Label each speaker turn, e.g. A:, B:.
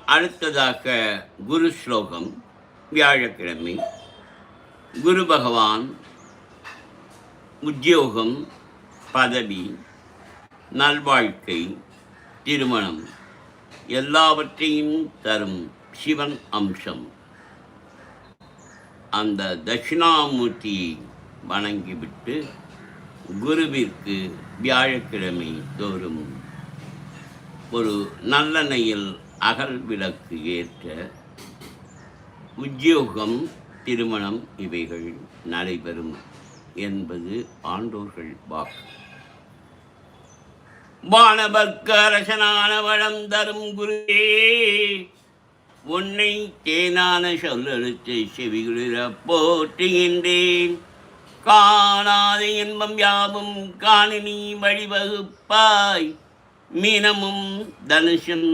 A: அடுத்ததாக குரு ஸ்லோகம். வியாழக்கிழமை. குரு பகவான் உத்தியோகம், பதவி, நல்வாழ்க்கை, திருமணம் எல்லாவற்றையும் தரும் சிவன் அம்சம். அந்த தட்சிணாமூர்த்தியை வணங்கிவிட்டு குருவிற்கு வியாழக்கிழமை தோறும் ஒரு நல்லெண்ணெயில் அகல் விளக்கு ஏற்ற உத்தியோகம், திருமணம் இவைகள் நடைபெறும் என்பது ஆண்டோர்கள் வாக்கு. வானவர்க்கு அரசனான வளம் தரும் குருவே, உன்னை தேனான சொல்லெழுத்தை செவிகுளிர போற்றுகின்றேன். காணாத இன்பம் யாவும் காணினி வழிவகுப்பாய். மீனமும் தனுஷம்